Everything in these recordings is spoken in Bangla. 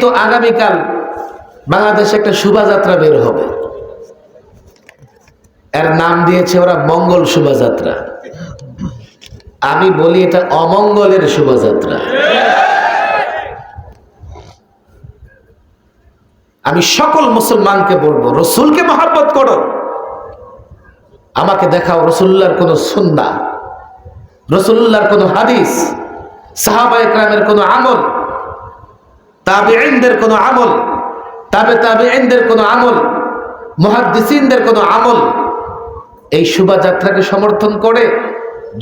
তো আগামীকাল বাংলাদেশে একটা শোভাযাত্রা বের হবে, এর নাম দিয়েছে ওরা মঙ্গল শোভাযাত্রা। আমি বলি এটা অমঙ্গলের শোভাযাত্রা। আমি সকল মুসলমানকে বলবো, রসুলকে মহব্বত করো। আমাকে দেখাও রসুল্লাহর কোন সুন্নাহ, রসুল্লাহর কোন হাদিস, সাহাবা ইকরামের কোন আমল, তাবেঈনদের কোন আমল, তাবেঈনদের কোন আমল, মুহাদ্দিসিনদের কোন আমল এই শোভাযাত্রাকে সমর্থন করে।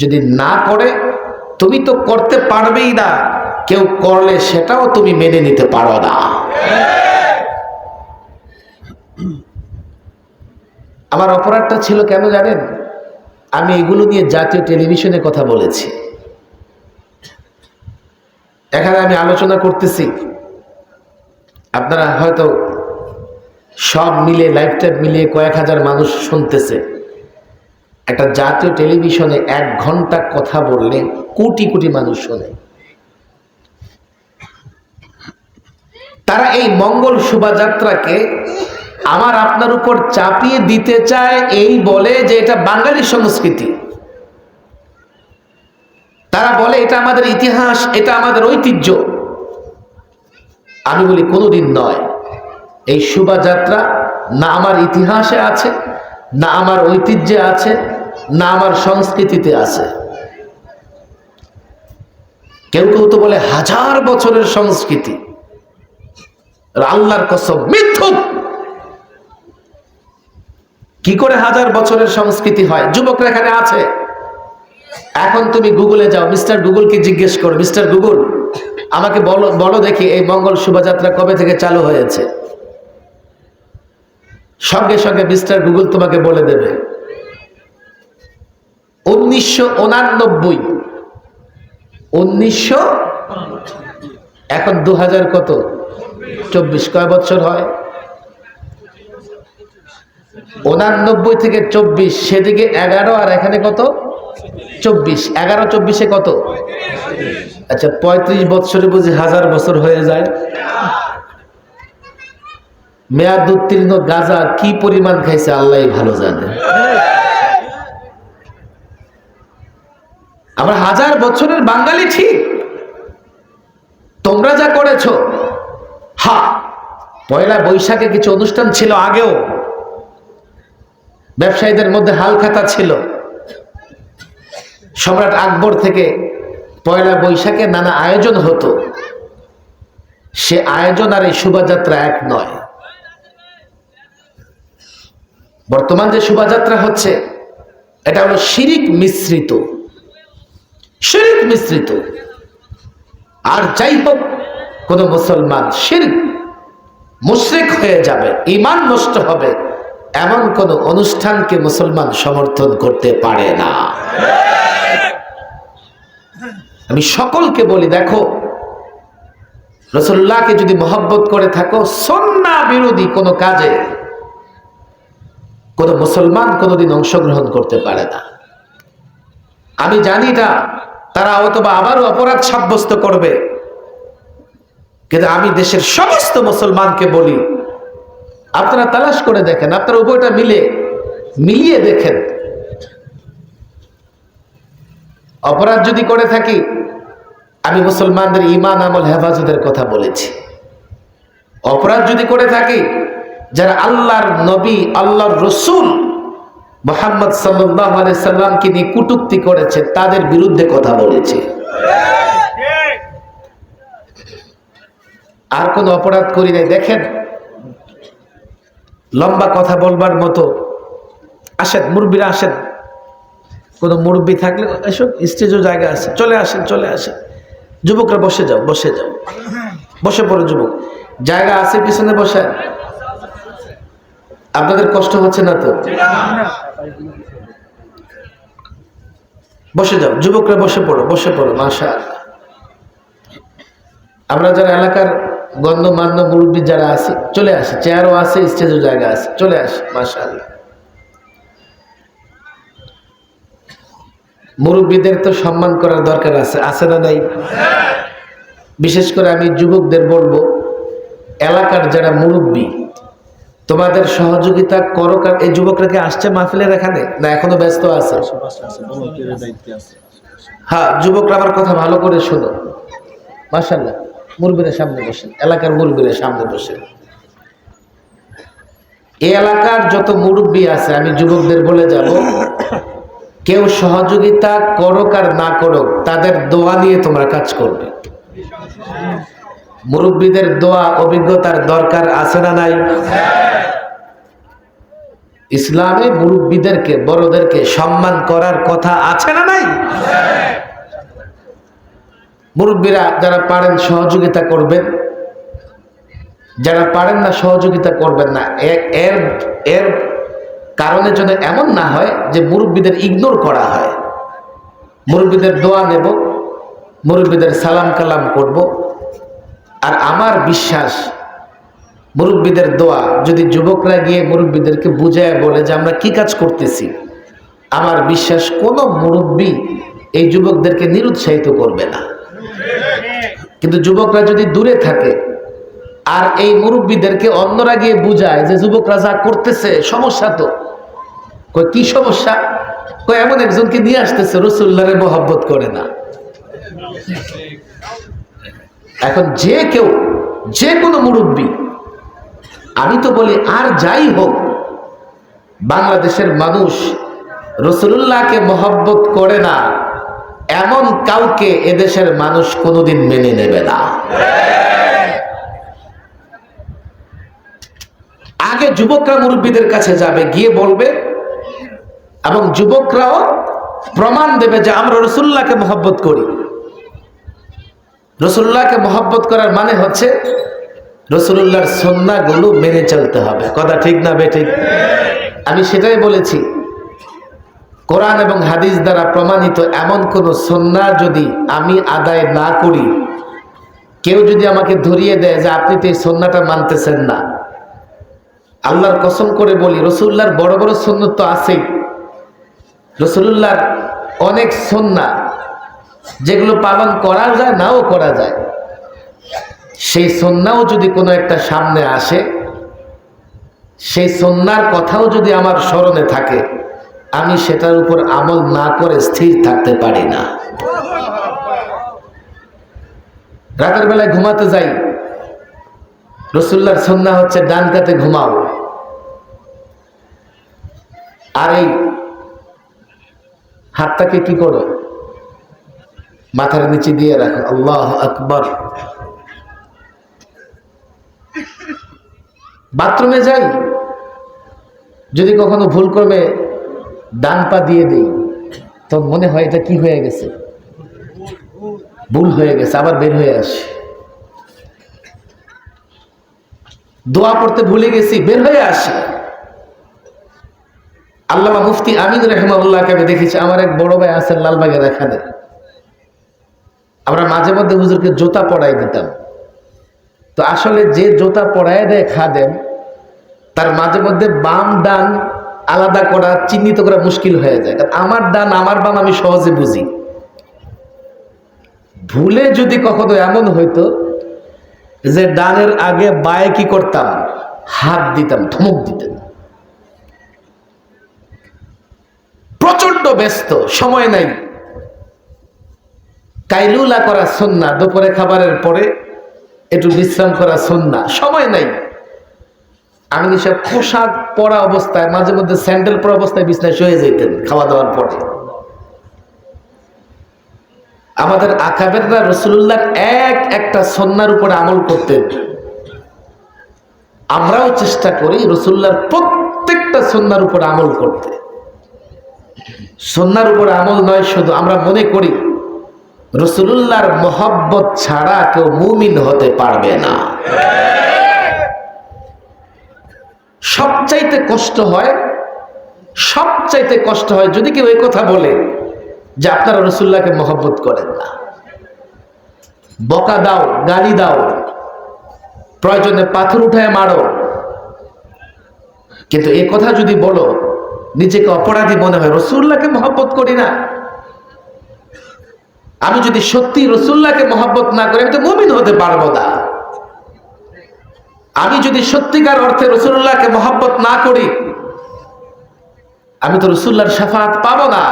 যদি না করে, তুমি তো করতে পারবেই না, কেউ করলে সেটাও তুমি মেনে নিতে পারো না। আমার অপরাধটা ছিল কেন জানেন? আমি এগুলো নিয়ে জাতীয় টেলিভিশনে কথা বলেছি। এখানে আমি আলোচনা করতেছি, আপনারা হয়তো সব মিলে লাইফটাইম মিলিয়ে কয়েক হাজার মানুষ শুনতেছে। একটা জাতীয় টেলিভিশনে 1 ঘন্টা কথা বললে কোটি কোটি মানুষ শোনে। তারা এই মঙ্গল শোভাযাত্রাকে আমার আপনার উপর চাপিয়ে দিতে চায়, এই বলে যে এটা বাঙালি সংস্কৃতি। তারা বলে এটা আমাদের ইতিহাস, এটা আমাদের ঐতিহ্য। আমি বলি কোনোদিন নয়। এই শোভাযাত্রা না আমার ইতিহাসে আছে, না আমার ঐতিহ্যে আছে, না আমার সংস্কৃতিতে আছে। কেউ কেউ তো বলে 1000 বছরের সংস্কৃতি। আল্লাহর কসম, মিথ্যুক। কি করে 1000 বছরের সংস্কৃতি হয়? যুবকরা এখানে আছে, এখন তুমি গুগলে যাও, মিস্টার গুগলকে জিজ্ঞেস করো, মিস্টার গুগল আমাকে বলো দেখি এই মঙ্গল শোভাযাত্রা কবে থেকে চালু হয়েছে। সঙ্গে সঙ্গে মিস্টার গুগল তোমাকে বলে দেবে 1989। 1900, এখন 2000 কত? 24। কয় বছর হয়? 89 থেকে 24, সেদিকে 11 আর এখানে কত? 24। 11 24-এ কত? আচ্ছা, 35 বছরে বুঝি 1000 বছর হয়ে যায়? মেয়াদ উত্তীর্ণ গাঁজা কি পরিমাণ খাইছে আল্লাহই ভালো জানে। আমরা 1000 বছরের বাঙালি ঠিক, তোমরা যা করেছো। হ্যাঁ, পয়লা বৈশাখে কিছু অনুষ্ঠান ছিল আগেও, ব্যবসায়ীদের মধ্যে হালখাতা ছিল। সম্রাট আকবর থেকে পয়লা বৈশাখে নানা আয়োজন হতো, সে আয়োজন আর এই শোভাযাত্রা এক নয়। বর্তমান যে শোভাযাত্রা হচ্ছে এটা হলো শিরিক মিশ্রিত, শিরিক মিশ্রিত। আর যাই হোক, কোন মুসলমান শিরক মুশরিক হয়ে যাবে, ঈমান নষ্ট হবে, এমন কোন অনুষ্ঠানকে মুসলমান সমর্থন করতে পারে না। আমি সকলকে বলি, দেখো রাসূলুল্লাহকে যদি মহব্বত করে থাকো, সুন্নাহ বিরোধী কোন কাজে কোন মুসলমান কোনদিন অংশগ্রহণ করতে পারে না। আমি জানি না তারা অথবা আবারও অপরাধ সাব্যস্ত করবে, কিন্তু আমি দেশের সমস্ত মুসলমানকে বলি, আপনারা তালাশ করে দেখেন, আপনারা উভয়টা মিলিয়ে দেখেন। অপরাধ যদি করে থাকি, আমি মুসলমানদের ঈমান আমল হেফাজতের কথা বলেছি। অপরাধ যদি করে থাকি, যারা আল্লাহর নবী, আল্লাহর রসুল মুহাম্মদ সাল্লাল্লাহু আলাইহি সাল্লামকে নিয়ে কটূক্তি করেছে, তাদের বিরুদ্ধে কথা বলেছি। আর কোন অপরাধ করি নাই। দেখেন, লম্বা কথা বলবার মতো, আসেন মুরব্বীরা আসেন, কোন মুরব্বী থাকলে এসব স্টেজও জায়গা আছে, চলে আসেন, চলে আসেন। যুবকরা বসে যাও, বসে যাও, বসে পড়ো যুবক, জায়গা আছে পিছনে বসে। আপনাদের কষ্ট হচ্ছে না তো? বসে যাও যুবকরা, বসে পড়ো, বসে পড়ো। মাশাআল্লাহ, আমরা যারা এলাকার গণ্যমান্য মুরব্বী যারা আছি, চলে আসি, চেয়ারও আছে, স্টেজও জায়গা আছে, চলে আসি। মাশাআল্লাহ, মুরব্বীদের তো সম্মান করার দরকার আছে, আছে না নাই? বিশেষ করে আমি যুবকদের বলবো, এলাকার যারা মুরব্বী তোমাদের সহযোগিতা করো। এই যুবকরা কি আসছে মাহফিলের এখানে, না এখনো ব্যস্ত আছে? হ্যাঁ, যুবকরা আমার কথা ভালো করে শোনো। মাশাআল্লাহ, মুরব্বীদের সামনে বসেন, এলাকার মুরব্বীদের সামনে বসেন। এই এলাকার যত মুরব্বী আছে আমি যুবকদের বলে যাব, কেউ সহযোগিতা করুক আর না করুক, তাদের দোয়া নিয়ে তোমরা কাজ করবে। মুরব্বীদের দোয়া অভিজ্ঞতার দরকার আছে না নাই? ইসলামে মুরব্বীদেরকে, বড়দেরকে সম্মান করার কথা আছে না নাই? মুরব্বীরা যারা পারেন সহযোগিতা করবেন, যারা পারেন না সহযোগিতা করবেন না। এর কারণে যেন এমন না হয় যে মুরব্বীদের ইগনোর করা হয়। মুরব্বীদের দোয়া নেব, মুরব্বীদের সালাম কালাম করব। আর আমার বিশ্বাস, মুরব্বীদের দোয়া যদি যুবকরা গিয়ে মুরব্বীদেরকে বুঝায় বলে যে আমরা কি কাজ করতেছি, আমার বিশ্বাস কোনো মুরব্বী এই যুবকদেরকে নিরুৎসাহিত করবে না। কিন্তু যুবকরা যদি দূরে থাকে আর এই মুরব্বীদেরকে অন্যরা গিয়ে বুঝায় যে যুবকরা যা করতেছে সমস্যা, তো কই কি সমস্যা? কই এমন একজনকে নিয়ে আসতেছে রাসূলুল্লাহরে মহব্বত করে না। এখন যে কেউ, যে কোনো মুরব্বী, আমি তো বলি আর যাই হোক, বাংলাদেশের মানুষ রাসূলুল্লাহকে মহব্বত করে না এমন কাউকে এদেশের মানুষ কোনোদিন মেনে নেবে না। আগে যুবকরা মুরব্বীদের কাছে যাবে, গিয়ে বলবে, এবং যুবকরাও প্রমাণ দেবে যে আমরা রাসূলুল্লাহকে মহব্বত করি। রাসূলুল্লাহকে মহব্বত করার মানে হচ্ছে রাসূলুল্লাহর সুন্নাহগুলো মেনে চলতে হবে। কথা ঠিক না বেঠিক? আমি সেটাই বলেছি, কোরআন এবং হাদিস দ্বারা প্রমাণিত এমন কোন সুন্নাহ যদি আমি আদায় না করি, কেউ যদি আমাকে ধরিয়ে দেয় যে আপনি তো এই সুন্নাহটা মানতেছেন না, আল্লাহর কসম করে বলি, রাসূলুল্লাহর বড় বড় সুন্নাত তো আছেই। রাসূলুল্লাহর অনেক সুন্নাহ যেগুলো পালন করা যায়, নাও করা যায়, সেই সুন্নাহও যদি কোনো একটা সামনে আসে, সেই সুন্নাহর কথাও যদি আমার স্মরণে থাকে, আমি সেটার উপর আমল না করে স্থির থাকতে পারি না। রাতের বেলায় ঘুমাতে যাই, রাসূলুল্লাহর সুন্নাহ হচ্ছে ডান কাতে ঘুমাও, আর এই হাতটাকে কি করো? মাথার নিচে দিয়ে রাখো। আল্লাহু আকবার। বাথরুমে যাই, যদি কখনো ভুল করবে ডান পা দিয়ে দেই, তো মনে হয় এটা কি হয়ে গেছে, ভুল হয়ে গেছে, আবার বের হয়ে আসে। দোয়া পড়তে ভুলে গেছি, বের হয়ে আসে। আল্লামা মুফতি আমিন রাহিমাহুল্লাহকে আমি দেখেছি, আমার এক বড় ভাই আছেন লালবাগের এখানে, আমরা মাঝে মধ্যে হুজুরকে জুতা পড়াই দিতাম। তো আসলে যে জুতা পড়ায় দেয় খাদেম, তার মাঝে মধ্যে বাম ডান আলাদা করা, চিহ্নিত করা মুশকিল হয়ে যায়। আমার ডান আমার বাম আমি সহজে বুঝি। ভুলে যদি কখনো এমন হইতো যে ডানের আগে বায়ে কি করতাম, হাত দিতাম, ধমক দিতেন। প্রচন্ড ব্যস্ত, সময় নাই। কাইলুলা করা সুন্নাহ, দুপুরে খাবারের পরে একটু বিশ্রাম করা সুন্নাহ, সময় নাই। আমি নিশ্চয় পোশাক পরা অবস্থায়, মাঝে মধ্যে স্যান্ডেল পরা অবস্থায় বিছনায় শুয়ে যেতেন খাওয়া দাওয়ার পরে। আমাদের আকাবেররা রাসূলুল্লাহর একটা সুন্নাহর উপরে আমল করতেন। আমরাও চেষ্টা করি রাসূলুল্লাহর প্রত্যেকটা সুন্নাহর উপরে আমল করতে। সুন্নাহর উপরে আমল নয় শুধু, আমরা মনে করি রাসূলুল্লাহর মহব্বত ছাড়া কেউ মুমিন হতে পারবে না। সবচাইতে কষ্ট হয় যদি কেউ এই কথা বলে যে আপনারা রাসূলুল্লাহকে মহব্বত করেন না। বকা দাও, গালি দাও, প্রয়োজনে পাথর উঠায় মারো, কিন্তু এই কথা যদি বলো নিজেকে অপরাধী মনে হয়, রাসূলুল্লাহকে মহব্বত করি না। আমি যদি সত্যি রাসূলুল্লাহকে মহব্বত না করি, আমি তো মুমিন হতে পারবো না। আমি যদি সত্যিকার অর্থে রাসূলুল্লাহকে মহব্বত না করি, আমি তো রাসূলুল্লাহর শাফাআত পাবো না।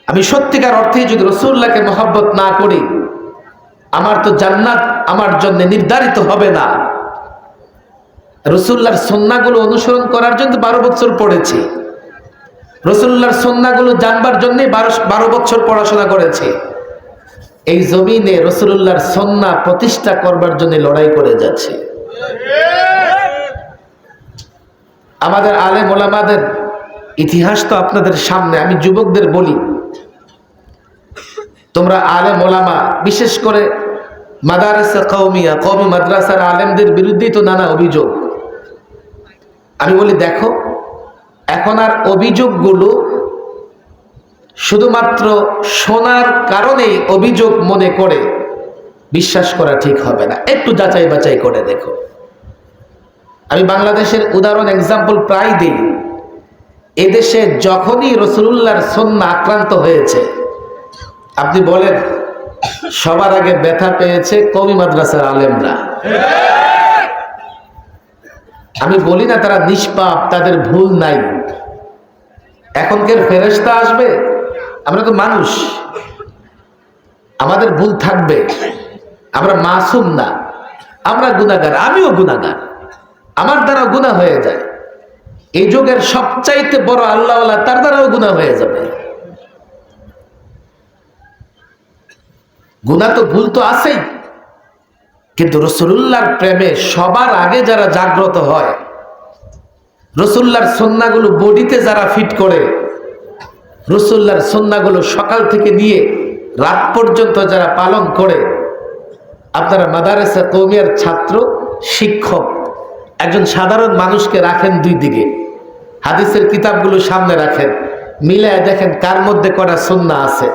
আমি সত্যিকার অর্থে যদি রাসূলুল্লাহকে মহব্বত না করি, আমার তো জান্নাত আমার জন্য নির্ধারিত হবে না। রাসূলুল্লাহর সুন্নাহগুলো অনুসরণ করার জন্য 12 বছর পড়েছি, রাসূলুল্লাহর সুন্নাহগুলো জানবার জন্য 12 বছর পড়াশোনা করেছি। এই জমিনে রাসূলুল্লাহর সুন্নাহ প্রতিষ্ঠা করবার জন্য লড়াই করে যাচ্ছে। আমাদের আলেম ওলামাদের ইতিহাস তো আপনাদের সামনে। আমি যুবকদের বলি, তোমরা আলেম ওলামা, বিশেষ করে মাদারিসে কওমিয়া, কওমি মাদ্রাসার আলেমদের বিরুদ্ধেই তো নানা অভিযোগ। আমি বলি, দেখো, এখন আর অভিযোগগুলো শুধুমাত্র শোনার কারণেই অভিযোগ মনে করে বিশ্বাস করা ঠিক হবে না। একটু যাচাই বাছাই করে দেখো। আমি বাংলাদেশের উদাহরণ এক্সাম্পল প্রায় দিই। এদেশে যখনই রাসূলুল্লাহর সুন্নাহ আক্রান্ত হয়েছে, আপনি বলেন সবার আগে ব্যথা পেয়েছে কওমি মাদ্রাসার আলেমরা। আমি বলি না তারা নিষ্পাপ, তাদের ভুল নাই। এখনকার ফেরেশতা আসবে, আমরা তো মানুষ, আমাদের ভুল থাকবে, আমরা মাসুম না, আমরা গুনাহগার, আমিও গুনাহগার, আমার দ্বারা গুনাহ হয়ে যায়। এই যুগের সবচাইতে বড় আল্লাহওয়ালা, তার দ্বারাও গুনাহ হয়ে যাবে। গুনাহ তো, ভুল তো আছেই, কিন্তু রাসূলুল্লাহর প্রেমে সবার আগে যারা জাগ্রত হয়, রাসূলুল্লাহর সুন্নাহগুলো বডিতে যারা ফিট করে, রাসূলুল্লাহর সুন্নাহগুলো সকাল থেকে নিয়ে রাত পর্যন্ত যারা পালন করে, আপনারা মাদারিসে কওমিয়ার ছাত্র, শিক্ষক, একজন সাধারণ মানুষকে রাখেন দুই দিকে, হাদিসের কিতাবগুলো সামনে রাখেন, মিলায় দেখেন কার মধ্যে কটা সুন্নাহ আছে।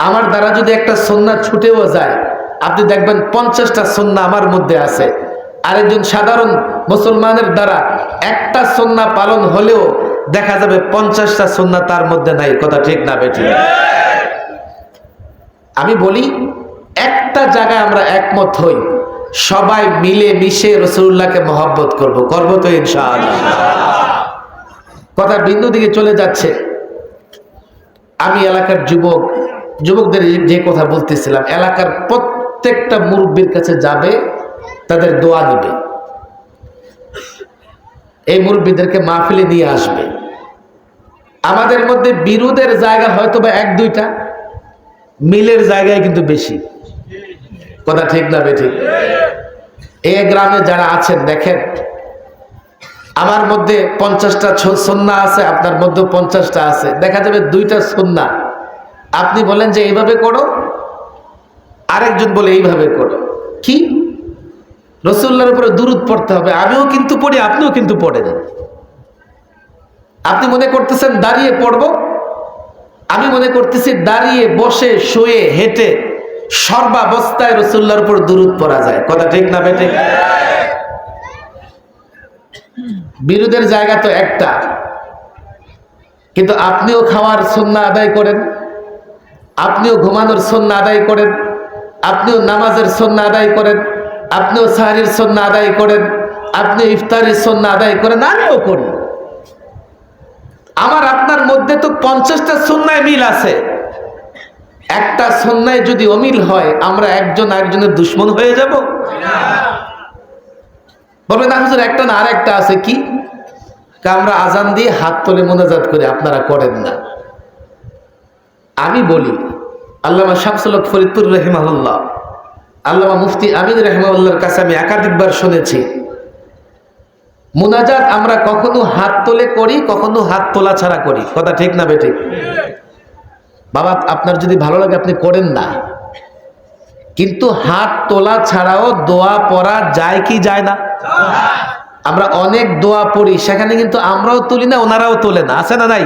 আমার দ্বারা যদি একটা সুন্নাহ ছুটেও যায়, আপনি দেখবেন 50টা সুন্নাহ আমার মধ্যে আছে। আরেকজন সাধারণ মুসলমানের দ্বারা একটা সুন্নাহ পালন হলেও দেখা যাবে 50টা সুন্নাহ তার মধ্যে নাই। কথা ঠিক না বেঠিক? আমি বলি, একটা জায়গায় আমরা একমত হই, সবাই মিলে মিশে রাসূলুল্লাহকে মহব্বত করব তো ইনশাআল্লাহ। কথা বিন্দু দিকে চলে যাচ্ছে। আমি এলাকার যুবকদের যে কথা বলতেছিলাম, এলাকার প্রত্যেকটা মুরব্বির কাছে যাবে, তাদের দোয়া দিবে, এই মুরব্বিদেরকে মাহফিলে নিয়ে আসবে। আমাদের মধ্যে বিরোধের জায়গা হয়তো বা 1-2টা, মিলের জায়গায় কিন্তু বেশি। কথা ঠিক না বেঠিক? এই গ্রামে যারা আছেন, দেখেন, আমার মধ্যে 50টা সুন্নাহ আছে, আপনার মধ্যে 50টা আছে। দেখা যাবে 2টা সুন্নাহ আপনি বলেন যে এইভাবে করো, আরেকজন বলে এইভাবে করো। কি? রাসূলুল্লাহর উপরে দুরূদ পড়তে হবে। আমিও কিন্তু পড়ি, আপনিও কিন্তু পড়েন। আপনি মনে করতেছেন দাঁড়িয়ে পড়ব, আমি মনে করতেছি দাঁড়িয়ে, বসে, শুয়ে, হেঁটে, সর্বাবস্থায় রাসূলুল্লাহর উপর দুরূদ পড়া যায়। কথা ঠিক না বেঠিক? বিরোধের জায়গা তো একটা, কিন্তু আপনিও খাওয়ার সুন্নাহ আদায় করেন, আপনিও ঘুমানোর সুন্নাহ আদায় করেন, আপনিও নামাজের সুন্নাহ আদায় করেন, আপনিও সাহরির সুন্নাহ আদায় করেন, আপনিও ইফতারের সুন্নাহ আদায় করেন, আমিও করি। আমার আপনার মধ্যে তো 50টা সুন্নায় মিল আছে। একটা সুন্নায় যদি অমিল হয়, আমরা একজন আরেকজনের দুশমন হয়ে যাব? বলবে না হুজুর, একটা না আরেকটা আছে। কি? আমরা আজান দিয়ে হাত তুলে মোনাজাত করি, আপনারা করেন না। আমি বলি, আল্লামা শামসুল হক ফরিদপুর রাহিমাহুল্লাহ, আল্লামা মুফতি আমিন রাহিমাহুল্লাহর কাছে আমি একাধিকবার শুনেছি, মোনাজাত আমরা কখনো হাত তোলে করি, কখনো হাত তোলা ছাড়া করি। কথা ঠিক না বেঠিক? বাবা, আপনার যদি ভালো লাগে আপনি করেন না, কিন্তু হাত তোলা ছাড়াও দোয়া পড়া যায় কি যায় না? আমরা অনেক দোয়া পড়ি, সেখানে কিন্তু আমরাও তুলি না, ওনারাও তোলে না। আছে না নাই?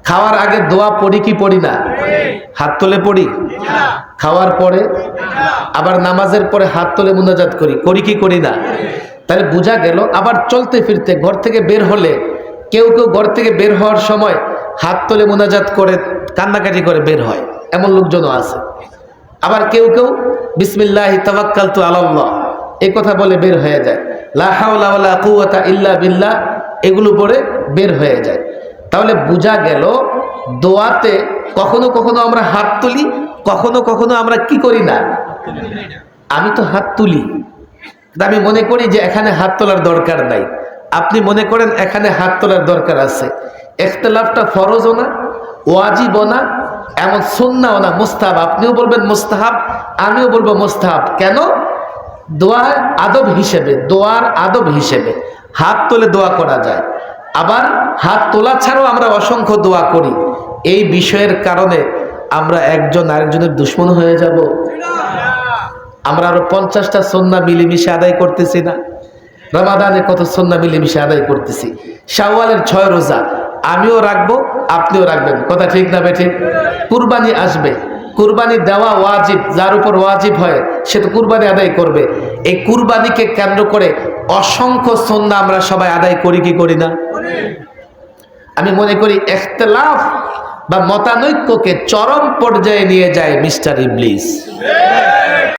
খাওয়ার আগে দোয়া পড়ি কি পড়ি না? হাত তোলে পড়ি। খাওয়ার পরে আবার নামাজের পরে হাত তোলে মুনাজাত করি কি করি না? তাহলে বোঝা গেল, আবার চলতে ফিরতে ঘর থেকে বের হলে কেউ কেউ ঘর থেকে বের হওয়ার সময় হাত তোলে মুনাজাত করে কান্নাকাটি করে বের হয়, এমন লোকজনও আছে। আবার কেউ কেউ বিসমিল্লাহি তাওয়াক্কালতু আলাল্লাহ, এই কথা বলে বের হয়ে যায়, লা হাওলা ওয়ালা কুওয়াতা ইল্লা বিল্লাহ এগুলো পড়ে বের হয়ে যায়। তাহলে বোঝা গেল দোয়াতে কখনো কখনো আমরা হাত তুলি, কখনো কখনো আমরা কি করি না। আমি তো হাত তুলি, আমি মনে করি যে এখানে হাত তোলার দরকার নাই, আপনি মনে করেন এখানে হাত তোলার দরকার আছে। ইখতিলাফটা ফরজও না, ওয়াজিবও না, এমন সুন্নাহও না, মুস্তাহাব। আপনিও বলবেন মুস্তাহাব, আমিও বলবো মুস্তাহাব। কেন? দোয়ার আদব হিসেবে, দোয়ার আদব হিসেবে হাত তুলে দোয়া করা যায়। আবার হাত তোলা ছাড়াও আমরা অসংখ্য দোয়া করি। এই বিষয়ের কারণে আমরা একজন আরেকজনের দুশ্মন হয়ে যাব। আমরা আরো 50টা সুন্নাহ মিলেমিশে আদায় করতেছি না? রমাদানে কত সুন্নাহ মিলেমিশে আদায় করতেছি। শাওয়ালের 6 রোজা আমিও রাখবো, আপনিও রাখবেন, কথা ঠিক না বেঠিক? কুরবানি আসবে, কুরবানি দেওয়া ওয়াজিব, যার উপর ওয়াজিব হয় সে তো কুরবানি আদায় করবে। এই কুরবানিকে কেন্দ্র করে অসংখ্য সুন্নাহ আমরা সবাই আদায় করি কি করি না? আমি মনে করি ইখতিলাফ বা মতানৈক্যকে চরম পর্যায়ে নিয়ে যায় মিস্টার ইবলিস।